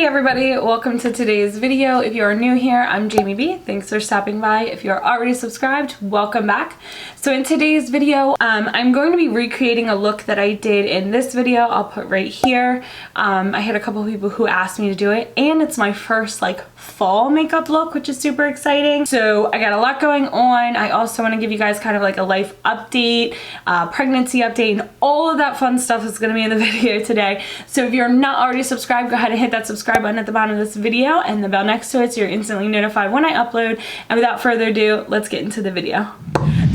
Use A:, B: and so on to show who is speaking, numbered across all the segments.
A: everybody, welcome to today's video. If you are new here, I'm Jamie B. Thanks for stopping by. If you are already subscribed, welcome back. So in today's video, I'm going to be recreating a look that I did in this video. I'll put right here. I had a couple people who asked me to do it, and it's my first like fall makeup look, which is super exciting. So I got a lot going on. I also want to give you guys kind of like a life update, pregnancy update, and all of that fun stuff is going to be in the video today. So if you're not already subscribed, go ahead and hit that subscribe button at the bottom of this video and the bell next to it so you're instantly notified when I upload. And without further ado, let's get into the video.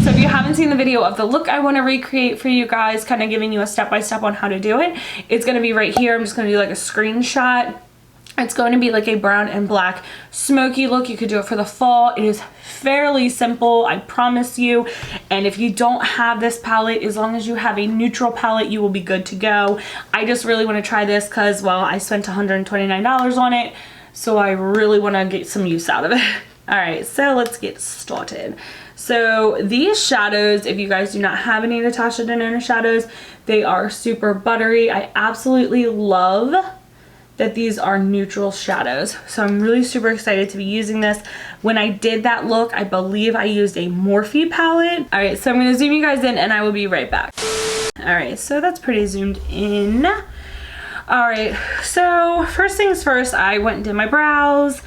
A: So if you haven't seen the video of the look I want to recreate for you guys, kind of giving you a step-by-step on how to do it, it's going to be right here. I'm just going to do like a screenshot. It's going to be like a brown and black smoky look. You could do it for the fall. It is fairly simple, I promise you. And if you don't have this palette, as long as you have a neutral palette, you will be good to go. I just really want to try this because, well, I spent $129 on it, so I really want to get some use out of it. All right, so let's get started. So these shadows, if you guys do not have any Natasha Denona shadows, they are super buttery. I absolutely love that these are neutral shadows. So I'm really super excited to be using this. When I did that look, I believe I used a Morphe palette. All right, so I'm gonna zoom you guys in and I will be right back. All right, so that's pretty zoomed in. All right, so first things first, I went and did my brows.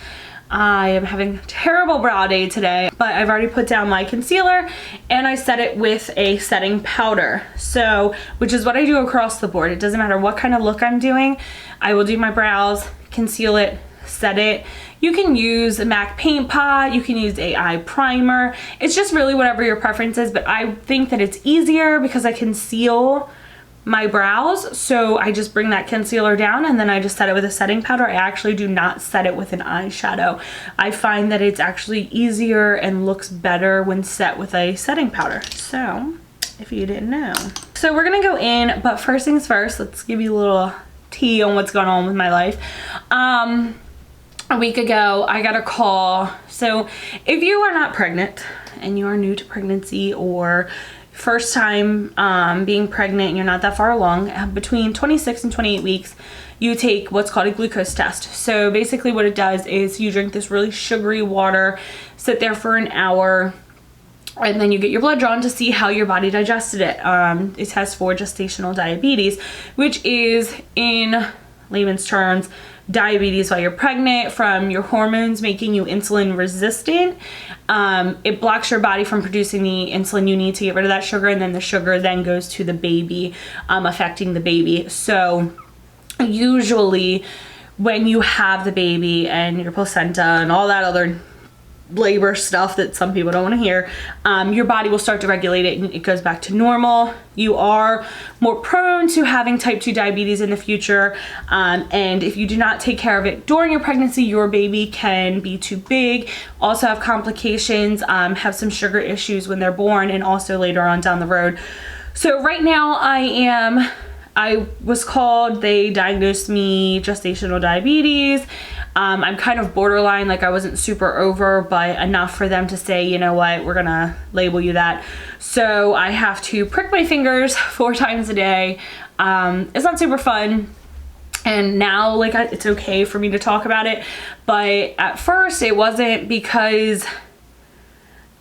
A: I am having a terrible brow day today, but I've already put down my concealer and I set it with a setting powder. So, which is what I do across the board. It doesn't matter what kind of look I'm doing. I will do my brows, conceal it, set it. You can use a MAC paint pot, you can use a eye primer. It's just really whatever your preference is, but I think that it's easier because I conceal my brows, so I just bring that concealer down and then I just set it with a setting powder. I actually do not set it with an eyeshadow. I find that it's actually easier and looks better when set with a setting powder. So if you didn't know. So we're gonna go in, but first things first, let's give you a little tea on what's going on with my life. A week ago, I got a call. So if you are not pregnant and you are new to pregnancy or first time being pregnant and you're not that far along, between 26 and 28 weeks, you take what's called a glucose test. So basically what it does is you drink this really sugary water, sit there for an hour, and then you get your blood drawn to see how your body digested it. It tests for gestational diabetes, which is, in layman's terms, diabetes while you're pregnant from your hormones making you insulin resistant. It blocks your body from producing the insulin you need to get rid of that sugar, and then the sugar then goes to the baby, affecting the baby. So usually when you have the baby and your placenta and all that other labor stuff that some people don't want to hear, your body will start to regulate it and it goes back to normal. You are more prone to having type 2 diabetes in the future, and if you do not take care of it during your pregnancy, your baby can be too big, also have complications, have some sugar issues when they're born, and also later on down the road. So right now I was called, they diagnosed me gestational diabetes. I'm kind of borderline, like I wasn't super over, but enough for them to say, you know what, we're gonna label you that. So I have to prick my fingers 4 times a day. It's not super fun. And now, like, it's okay for me to talk about it. But at first it wasn't, because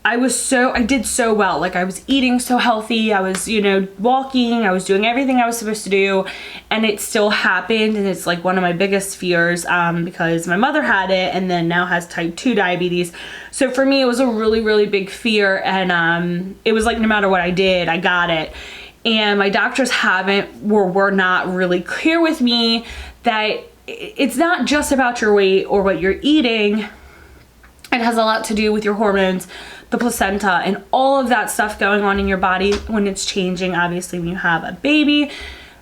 A: I did so well. Like, I was eating so healthy, I was, you know, walking, I was doing everything I was supposed to do, and it still happened. And it's like one of my biggest fears, because my mother had it and then now has type 2 diabetes. So for me, it was a really, really big fear. And it was like, no matter what I did, I got it. And my doctors were not really clear with me that it's not just about your weight or what you're eating. It has a lot to do with your hormones, the placenta, and all of that stuff going on in your body when it's changing, obviously, when you have a baby.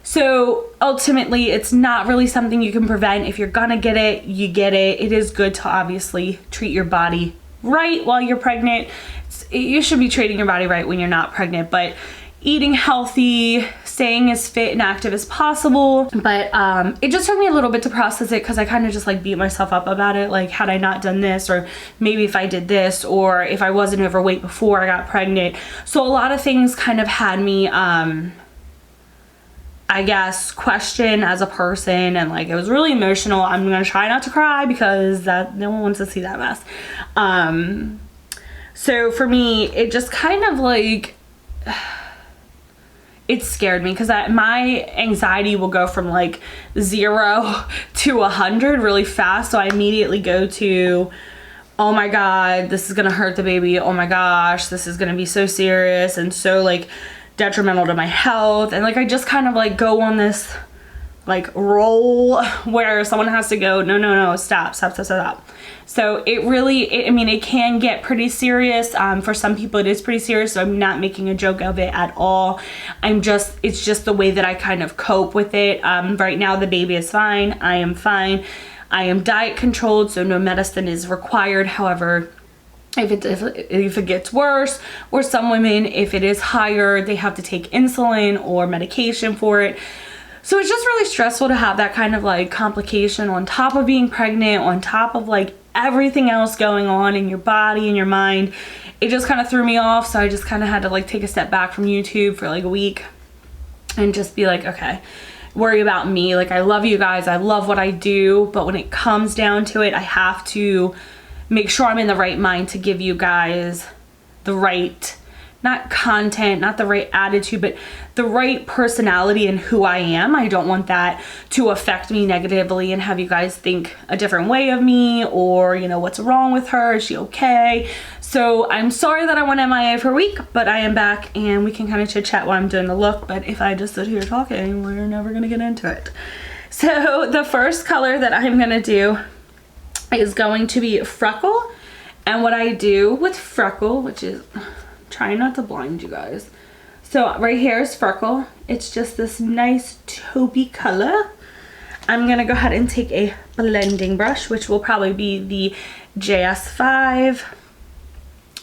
A: So ultimately, it's not really something you can prevent. If you're gonna get it, you get it. It is good to obviously treat your body right while you're pregnant. You should be treating your body right when you're not pregnant, but eating healthy, staying as fit and active as possible. But it just took me a little bit to process it, because I kind of just like beat myself up about it. Like, had I not done this, or maybe if I did this, or if I wasn't overweight before I got pregnant. So a lot of things kind of had me, I I guess, question as a person, and like it was really emotional. I'm gonna try not to cry because that no one wants to see that mess. So for me, it just kind of like it scared me because my anxiety will go from like 0 to 100 really fast. So I immediately go to, oh my God, this is gonna hurt the baby. Oh my gosh, this is gonna be so serious and so like detrimental to my health. And like I just kind of like go on this like roll where someone has to go, no, stop. So it really, I mean, it can get pretty serious. For some people it is pretty serious, so I'm not making a joke of it at all. It's just the way that I kind of cope with it. Right now the baby is fine, I am fine. I am diet controlled, so no medicine is required. However, if it gets worse, or some women, if it is higher, they have to take insulin or medication for it. So it's just really stressful to have that kind of like complication on top of being pregnant, on top of like everything else going on in your body and your mind. It just kind of threw me off. So I just kind of had to like take a step back from YouTube for like a week and just be like, okay, worry about me. Like I love you guys. I love what I do. But when it comes down to it, I have to make sure I'm in the right mind to give you guys the right, not content, not the right attitude, but the right personality and who I am. I don't want that to affect me negatively and have you guys think a different way of me, or, you know, what's wrong with her? Is she okay? So I'm sorry that I went MIA for a week, but I am back and we can kind of chit chat while I'm doing the look. But if I just sit here talking, we're never gonna get into it. So the first color that I'm gonna do is going to be Freckle. And what I do with Freckle, which is, trying not to blind you guys. So right here is Freckle. It's just this nice taupey color. I'm gonna go ahead and take a blending brush, which will probably be the JS5.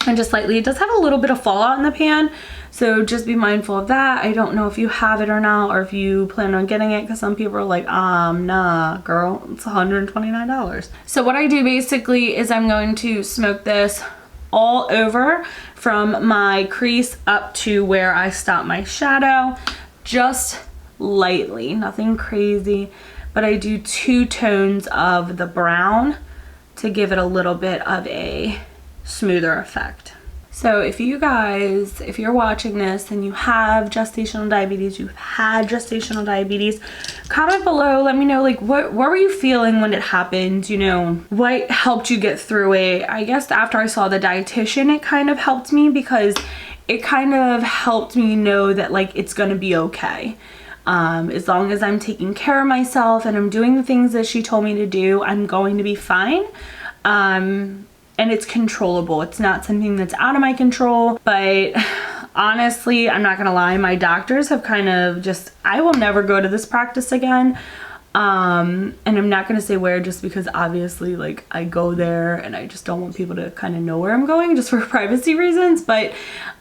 A: And just lightly, it does have a little bit of fallout in the pan, so just be mindful of that. I don't know if you have it or not, or if you plan on getting it, because some people are like, nah, girl, it's $129. So what I do basically is I'm going to smoke this all over from my crease up to where I stop my shadow, just lightly, nothing crazy, but I do 2 tones of the brown to give it a little bit of a smoother effect. So if you guys, if you're watching this and you have gestational diabetes, you've had gestational diabetes, comment below, let me know like what were you feeling when it happened, you know, what helped you get through it. I guess after I saw the dietitian, it kind of helped me, because it kind of helped me know that like it's gonna be okay. As long as I'm taking care of myself and I'm doing the things that she told me to do, I'm going to be fine. And it's controllable. It's not something that's out of my control, but honestly, I'm not gonna lie, my doctors have kind of just, I will never go to this practice again. And I'm not gonna say where, just because obviously like I go there and I just don't want people to kind of know where I'm going, just for privacy reasons. But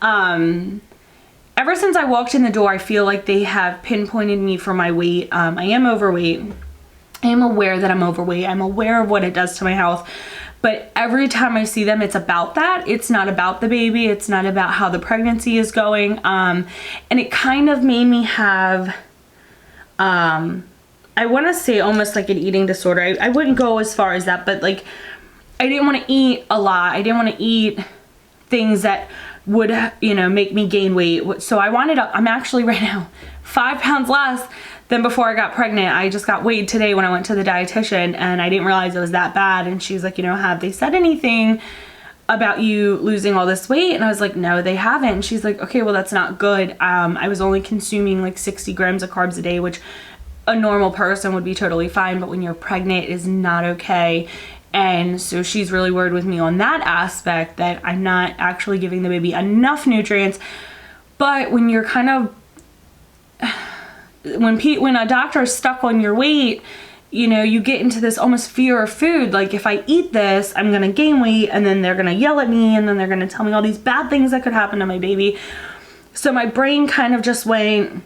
A: ever since I walked in the door, I feel like they have pinpointed me for my weight. I am overweight. I am aware that I'm overweight. I'm aware of what it does to my health. But every time I see them, it's about that. It's not about the baby. It's not about how the pregnancy is going. And it kind of made me have, I want to say almost like an eating disorder. I wouldn't go as far as that, but like, I didn't want to eat a lot. I didn't want to eat things that would, you know, make me gain weight. So I wanted to, I'm actually right now 5 pounds less than before I got pregnant. I just got weighed today when I went to the dietitian, and I didn't realize it was that bad. And she's like, you know, have they said anything about you losing all this weight? And I was like, no, they haven't. And she's like, okay, well, that's not good. I was only consuming like 60 grams of carbs a day, which a normal person would be totally fine, but when you're pregnant, it is not okay. And so she's really worried with me on that aspect, that I'm not actually giving the baby enough nutrients. But when you're kind of, when a doctor is stuck on your weight, you know, you get into this almost fear of food. Like, if I eat this, I'm gonna gain weight, and then they're gonna yell at me, and then they're gonna tell me all these bad things that could happen to my baby. So my brain kind of just went,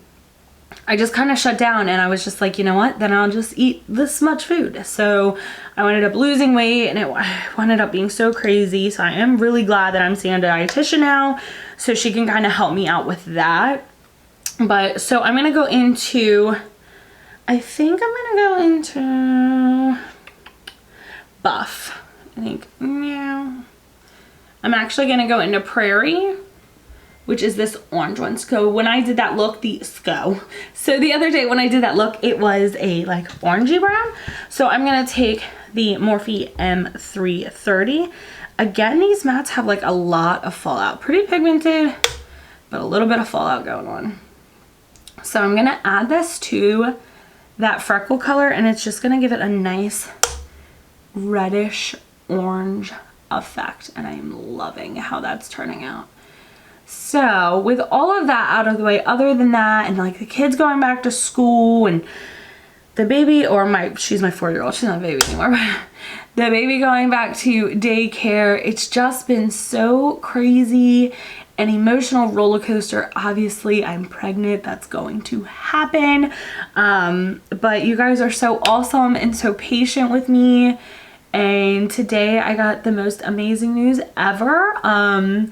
A: I just kind of shut down, and I was just like, you know what, then I'll just eat this much food. So I ended up losing weight, and it ended up being so crazy. So I am really glad that I'm seeing a dietitian now, so she can kind of help me out with that. But so I'm gonna go into, I think I'm gonna go into buff. I think, yeah. I'm actually gonna go into prairie, which is this orange one. So when I did that look, so the other day when I did that look, it was a like orangey brown. So I'm gonna take the Morphe M330. Again, these mattes have like a lot of fallout. Pretty pigmented, but a little bit of fallout going on. So I'm gonna add this to that freckle color, and it's just gonna give it a nice reddish orange effect, and I am loving how that's turning out. So with all of that out of the way, other than that, and like the kids going back to school and the baby, or she's my 4-year-old, she's not a baby anymore, but the baby going back to daycare, it's just been so crazy, an emotional roller coaster. Obviously I'm pregnant, that's going to happen, but you guys are so awesome and so patient with me, and today I got the most amazing news ever, and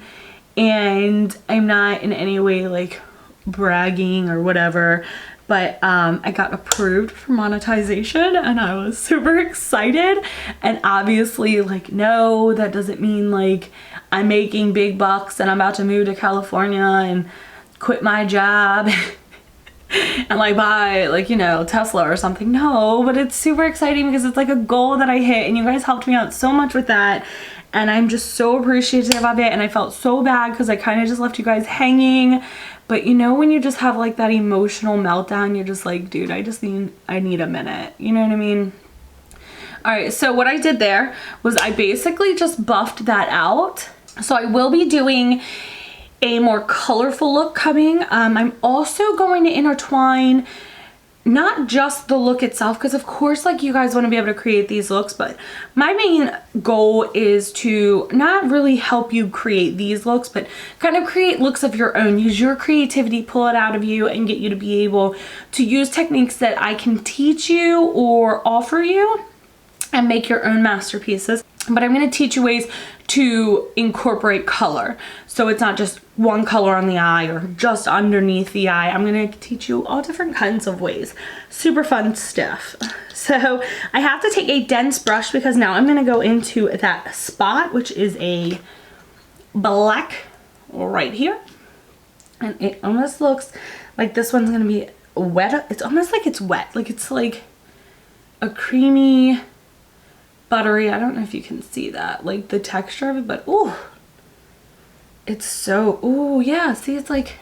A: I'm not in any way like bragging or whatever, but I got approved for monetization, and I was super excited. And obviously, like, no, that doesn't mean like I'm making big bucks and I'm about to move to California and quit my job and like buy like, you know, Tesla or something. No, but it's super exciting because it's like a goal that I hit, and you guys helped me out so much with that. And I'm just so appreciative of it, and I felt so bad because I kind of just left you guys hanging. But you know when you just have like that emotional meltdown, you're just like, dude, I need a minute. You know what I mean? Alright, so what I did there was I basically just buffed that out. So I will be doing a more colorful look coming. I'm also going to intertwine not just the look itself, because of course like you guys want to be able to create these looks, but my main goal is to not really help you create these looks, but kind of create looks of your own. Use your creativity, pull it out of you, and get you to be able to use techniques that I can teach you or offer you and make your own masterpieces. But I'm going to teach you ways to incorporate color. So it's not just one color on the eye or just underneath the eye. I'm going to teach you all different kinds of ways. Super fun stuff. So I have to take a dense brush because now I'm going to go into that spot, which is a black right here. And it almost looks like this one's going to be wet. It's almost like it's wet. Like it's like a creamy, buttery, I don't know if you can see that, like the texture of it, but ooh, it's so, ooh, yeah, see, it's like,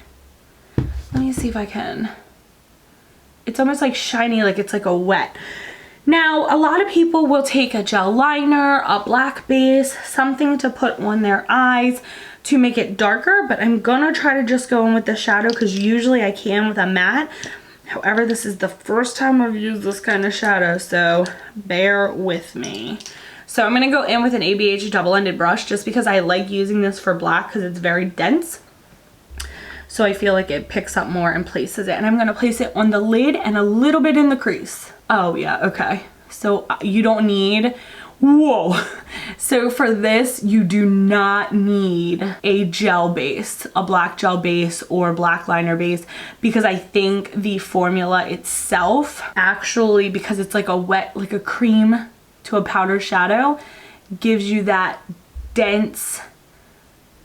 A: let me see if I can, it's almost like shiny, like it's like a wet. Now, a lot of people will take a gel liner, a black base, something to put on their eyes to make it darker, but I'm gonna try to just go in with the shadow because usually I can with a matte. However, this is the first time I've used this kind of shadow, so bear with me. So I'm going to go in with an ABH double-ended brush just because I like using this for black because it's very dense. So I feel like it picks up more and places it. And I'm going to place it on the lid and a little bit in the crease. Oh, yeah, okay. So you don't need... Whoa. So for this, you do not need a gel base, a black gel base or black liner base, because I think the formula itself actually, because it's like a wet, like a cream to a powder shadow, gives you that dense,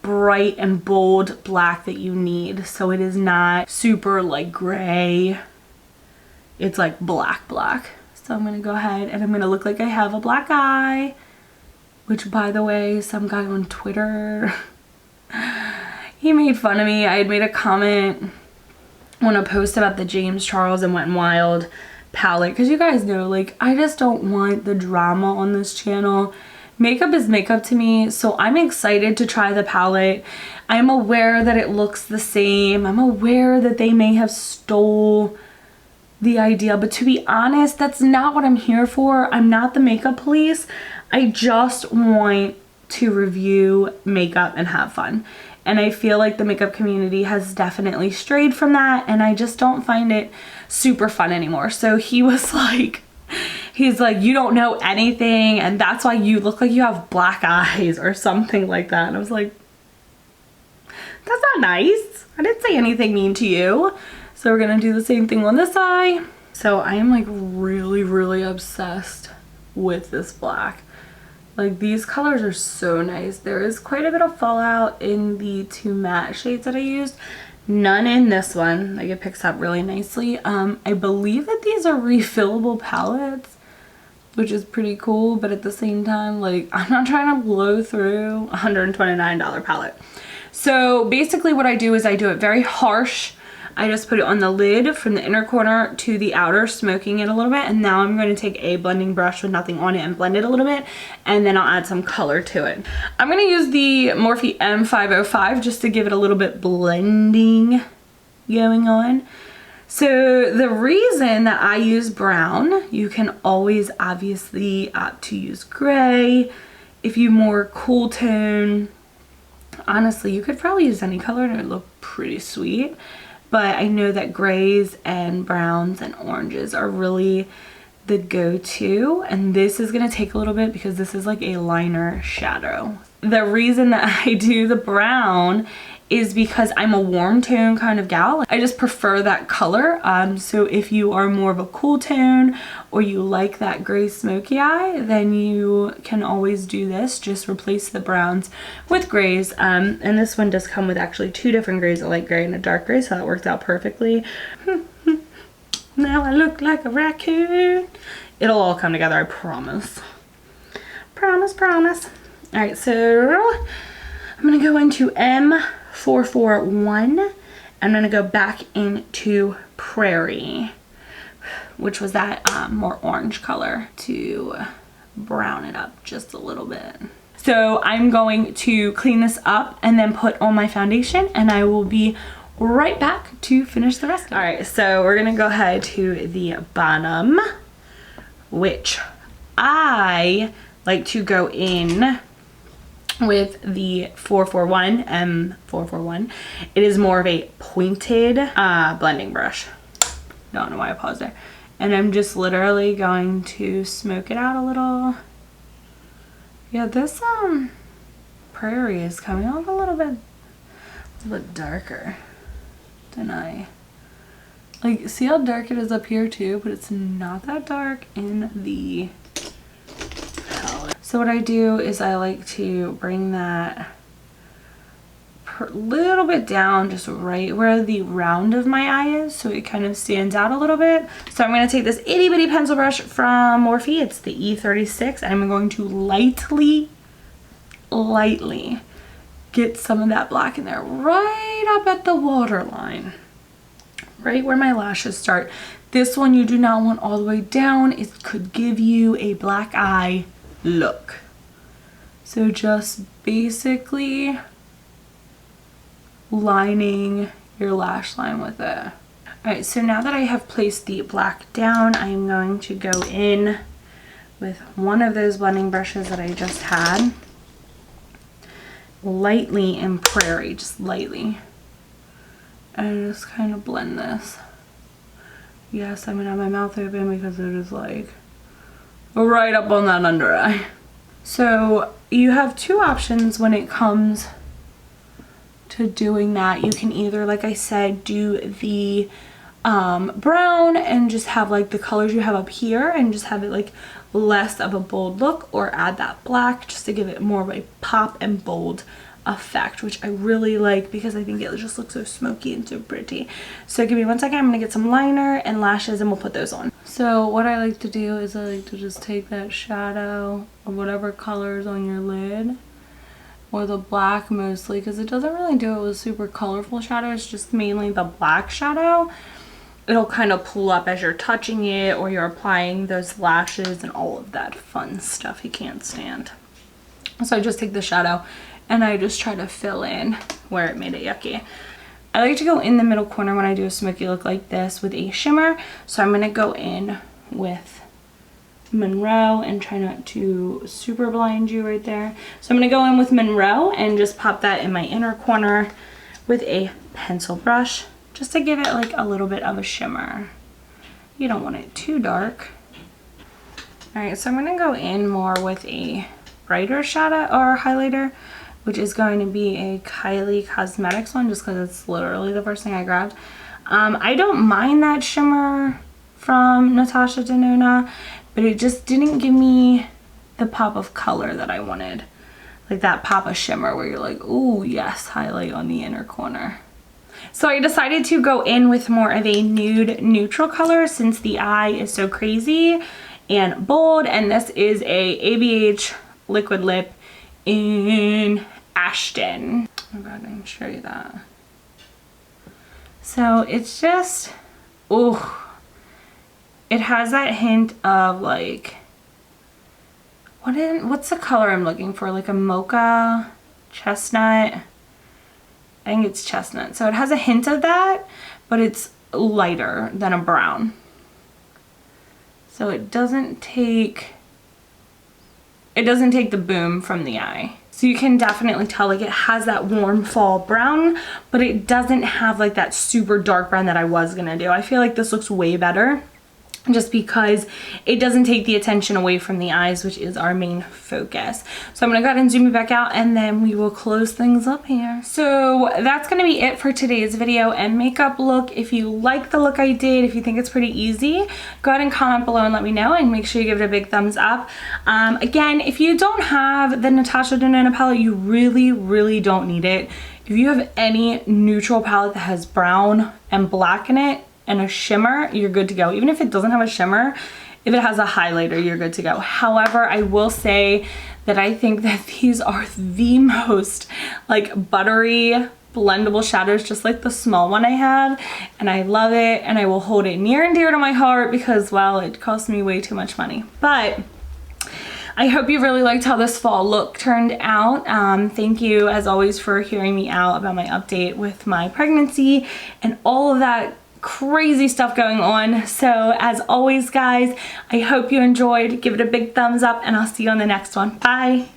A: bright and bold black that you need. So it is not super like gray. It's like black. So I'm going to go ahead and I'm going to look like I have a black eye, which, by the way, some guy on Twitter, he made fun of me. I had made a comment on a post about the James Charles and Wet n Wild palette, because you guys know, like, I just don't want the drama on this channel. Makeup is makeup to me, so I'm excited to try the palette. I'm aware that it looks the same. I'm aware that they may have stole the idea, but to be honest, that's not what I'm here for. I'm not the makeup police. I just want to review makeup and have fun. And I feel like the makeup community has definitely strayed from that, and I just don't find it super fun anymore. So he was like, he's like, you don't know anything, and that's why you look like you have black eyes or something like that. And I was like, that's not nice. I didn't say anything mean to you. So we're gonna do the same thing on this eye. So I am like really obsessed with this black. Like these colors are so nice. There is quite a bit of fallout in the two matte shades that I used. None in this one. Like it picks up really nicely. I believe that these are refillable palettes, which is pretty cool, but at the same time, like I'm not trying to blow through a $129 palette. So basically what I do is I do it very harsh. I just put it on the lid from the inner corner to the outer, smoking it a little bit. And now I'm going to take a blending brush with nothing on it and blend it a little bit. And then I'll add some color to it. I'm going to use the Morphe M505 just to give it a little bit blending going on. So the reason that I use brown, you can always obviously opt to use gray. If you more cool tone, honestly, you could probably use any color and it would look pretty sweet. But I know that grays and browns and oranges are really the go-to. And this is going to take a little bit because this is like a liner shadow. The reason that I do the brown is because I'm a warm tone kind of gal. I just prefer that color. So if you are more of a cool tone or you like that gray smoky eye, then you can always do this. Just replace the browns with grays. And this one does come with actually two different grays, a light gray and a dark gray, so that worked out perfectly. Now I look like a raccoon. It'll all come together, I promise. Promise. All right, so I'm gonna go into M441. I'm gonna go back into Prairie, which was that more orange color, to brown it up just a little bit. So I'm going to clean this up and then put on my foundation, and I will be right back to finish the rest of it. All right, so we're gonna go ahead to the bottom, which I like to go in with the 441, M441. It is more of a pointed blending brush. Don't know why I paused there. And I'm just literally going to smoke it out a little. Yeah, this Prairie is coming off a little bit darker than I like. See how dark it is up here too, but it's not that dark in the palette. So what I do is I like to bring that a little bit down, just right where the round of my eye is, so it kind of stands out a little bit. So I'm going to take this itty bitty pencil brush from Morphe. It's the E36, and I'm going to lightly get some of that black in there, right up at the waterline, right where my lashes start. This one you do not want all the way down. It could give you a black eye look. So just basically lining your lash line with it. All right, so now that I have placed the black down, I am going to go in with one of those blending brushes that I just had, lightly in Prairie, just lightly, and just kind of blend this. Yes, I'm gonna have my mouth open because it is like right up on that under eye. So you have two options when it comes to doing that. You can either, like I said, do the brown and just have like the colors you have up here and just have it like less of a bold look, or add that black just to give it more of a pop and bold effect, which I really like because I think it just looks so smoky and so pretty. So give me 1 second, I'm gonna get some liner and lashes and we'll put those on. So what I like to do is I like to just take that shadow or whatever color is on your lid, or the black mostly, because it doesn't really do it with super colorful shadows, just mainly the black shadow. It'll kind of pull up as you're touching it or you're applying those lashes and all of that fun stuff you can't stand. So I just take the shadow and I just try to fill in where it made it yucky. I like to go in the middle corner when I do a smoky look like this with a shimmer. So I'm gonna go in with Monroe and try not to super blind you right there. So I'm gonna go in with Monroe and just pop that in my inner corner with a pencil brush, just to give it like a little bit of a shimmer. You don't want it too dark. All right, so I'm gonna go in more with a brighter shadow or highlighter, which is going to be a Kylie Cosmetics one, just because it's literally the first thing I grabbed. I don't mind that shimmer from Natasha Denona, but it just didn't give me the pop of color that I wanted. Like that pop of shimmer where you're like, ooh, yes, highlight on the inner corner. So I decided to go in with more of a nude neutral color since the eye is so crazy and bold, and this is a ABH liquid lip in Ashton. Oh god, I can show you that. So it's just, ooh, it has that hint of like, what's the color I'm looking for? Like a mocha, chestnut. I think it's chestnut. So it has a hint of that, but it's lighter than a brown. So it doesn't take the boom from the eye. So you can definitely tell like it has that warm fall brown, but it doesn't have like that super dark brown that I was gonna do. I feel like this looks way better just because it doesn't take the attention away from the eyes, which is our main focus. So I'm gonna go ahead and zoom it back out and then we will close things up here. So that's gonna be it for today's video and makeup look. If you like the look I did, if you think it's pretty easy, go ahead and comment below and let me know, and make sure you give it a big thumbs up. Again, if you don't have the Natasha Denona palette, you really don't need it. If you have any neutral palette that has brown and black in it, and a shimmer, you're good to go. Even if it doesn't have a shimmer, if it has a highlighter, you're good to go. However, I will say that I think that these are the most like buttery blendable shadows, just like the small one I had, and I love it, and I will hold it near and dear to my heart because, well, it cost me way too much money. But I hope you really liked how this fall look turned out. Thank you as always for hearing me out about my update with my pregnancy and all of that crazy stuff going on. So as always guys, I hope you enjoyed. Give it a big thumbs up and I'll see you on the next one. Bye.